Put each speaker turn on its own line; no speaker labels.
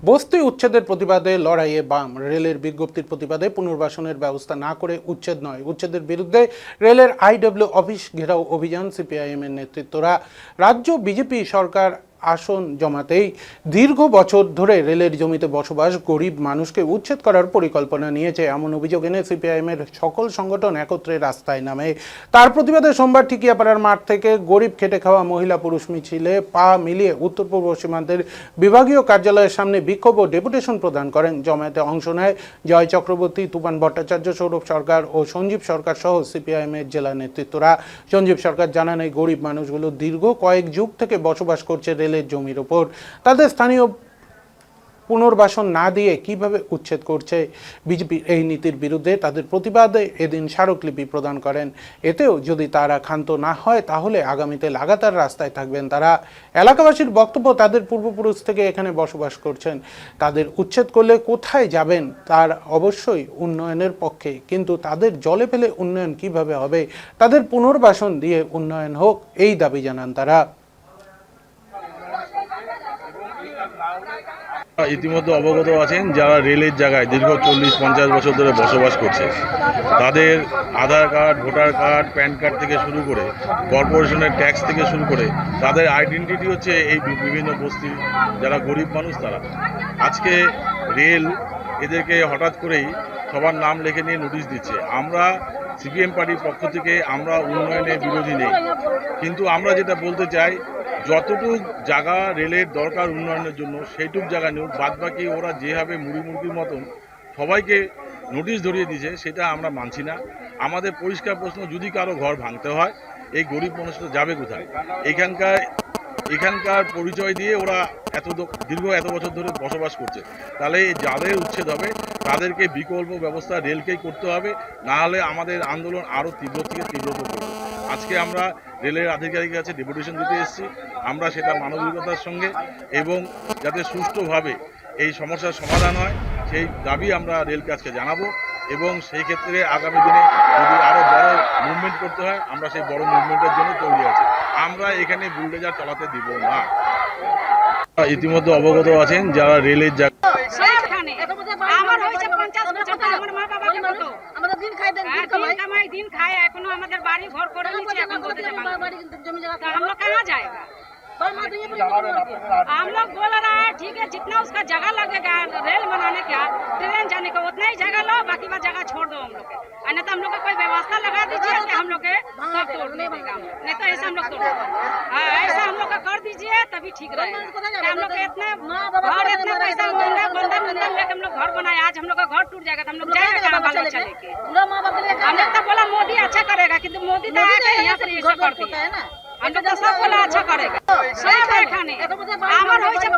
বস্তি উচ্ছেদের প্রতিবাদে লড়াইয়ে বাম। রেলের বিজ্ঞপ্তির প্রতিবাদে পুনর্বাসনের ব্যবস্থা না করে উচ্ছেদ নয়, উচ্ছেদের বিরুদ্ধে রেলের আইডব্লিউ অফিস ঘেরাও অভিযান। সিপিআইএম এর নেতৃত্বরা রাজ্য বিজেপি সরকার আসন জমাতেই দীর্ঘ বছর ধরে রেলের জমিতে বসবাস গরিব মানুষকে উচ্ছেদ করার পরিকল্পনা নিয়েছে, এমন অভিযোগ এনে সিপিআইএম এর সকল সংগঠন একত্রে রাস্তায় নামে। তার প্রতিবাদে সোমবার টিকিয়াপাড়ার মাঠ থেকে গরিব খেটে খাওয়া মহিলা পুরুষ মিছিলে পা মিলিয়ে উত্তর পূর্ব সীমান্তের বিভাগীয় কার্যালয়ের সামনে বিক্ষোভ ও ডেপুটেশন প্রদান করেন। জমায়েতে অংশ নেয় জয় চক্রবর্তী, তুফান ভট্টাচার্য, সৌরভ সরকার ও সঞ্জীব সরকার সহ সিপিআইএম এর জেলা নেতৃত্বরা। সঞ্জীব সরকার জানান, এই গরিব মানুষগুলো দীর্ঘ কয়েক যুগ থেকে বসবাস করছে রেলের জমির ওপর। তাদের স্থানীয় পুনর্বাসন না দিয়ে কিভাবে উচ্ছেদ করছে বিজেপি, এই নীতির বিরুদ্ধে তাদের প্রতিবাদে এদিন স্মারকলিপি প্রদান করেন। এতেও যদি তারা ক্ষান্ত না হয় তাহলে আগামীতে লাগাতার রাস্তায় থাকবেন তারা। এলাকাবাসীর বক্তব্য, তাদের পূর্বপুরুষ থেকে এখানে বসবাস করছেন, তাদের উচ্ছেদ করলে কোথায় যাবেন? তার অবশ্যই উন্নয়নের পক্ষে, কিন্তু তাদের জলে ফেলে উন্নয়ন কিভাবে হবে? তাদের পুনর্বাসন দিয়ে উন্নয়ন হোক, এই দাবি জানান তারা।
ইতিমধ্যে অবগত আছেন যারা রেলের জায়গায় দীর্ঘ 40-50 বছর ধরে বসবাস করছে, তাদের Aadhaar card, voter card, PAN card থেকে শুরু করে কর্পোরেশনের ট্যাক্স থেকে শুরু করে তাদের আইডেন্টিটি হচ্ছে এই বিভিন্ন বস্তির যারা গরিব মানুষ তারা। আজকে রেল এদেরকে হঠাৎ করেই সবার নাম লিখে নিয়ে নোটিশ দিচ্ছে। আমরা সিপিএম পার্টির পক্ষ থেকে আমরা উন্নয়নের বিরোধী নেই, কিন্তু আমরা যেটা বলতে চাই, যতটুক জায়গা রেলের দরকার উন্নয়নের জন্য সেইটুক জায়গা নেই, বাদবাকি ওরা যেভাবে মুড়ির মতন সবাইকে নোটিশ ধরিয়ে দিয়েছে, সেটা আমরা মানছি না। আমাদের পরিষ্কার প্রশ্ন, যদি কারো ঘর ভাঙতে হয় এই গরিব মানুষটা যাবে কোথায়? এখানকার পরিচয় দিয়ে ওরা দীর্ঘ এত বছর ধরে বসবাস করছে, তাহলে যাদের উচ্ছেদ হবে তাদেরকে বিকল্প ব্যবস্থা রেলকেই করতে হবে, না হলে আমাদের আন্দোলন আরও তীব্র থেকে তীব্রতর করবে। আজকে আমরা রেলের আধিকারিকের কাছে ডেপুটেশন দিতে এসেছি, আমরা সেটা মানবিকতার সঙ্গে এবং যাতে সুষ্ঠুভাবে এই সমস্যার সমাধান হয় সেই দাবি আমরা রেলকে আজকে জানাবো, এবং সেই ক্ষেত্রে আগামী দিনে যদি আরও বড় মুভমেন্ট করতে হয় আমরা সেই বড় মুভমেন্টের জন্য তৈরি আছি। আমরা এখানে বুলডোজার চালাতে দিব না। ইতিমধ্যে অবগত আছেন যারা রেলের
দিন খায়, এখনো আমাদের বাড়ি ঘর করে নিচ্ছে, এখন বলতে हम लोग कहाँ जाएगा? हम लोग बोल रहा है ठीक है, जितना उसका जगह लगेगा रेल बनाने का, ट्रेन जाने का, उतना ही जगह लो, बाकी बात जगह छोड़ दो हम लोग के। नहीं तो हम लोग को कोई व्यवस्था लगा दीजिए कि हम लोग के सब तोड़ देगा, नहीं तो ऐसा हम लोग तोड़ देगा। ऐसा हम लोग का कर दीजिए तभी ठीक रहेगा। हम लोग इतने घर, इतना पैसा बंधन लेके हम लोग घर बनाए, आज हम लोग का घर टूट जाएगा तो हम लोग जाएगा कहाँ बाल बच्चा लेके? हम लोग तो बोला मोदी अच्छा करेगा, किंतु मोदी तो यहाँ से ऐसा करती है ना, हम लोग तो सब बोला अच्छा करेगा। सब है खाने, हमारे 50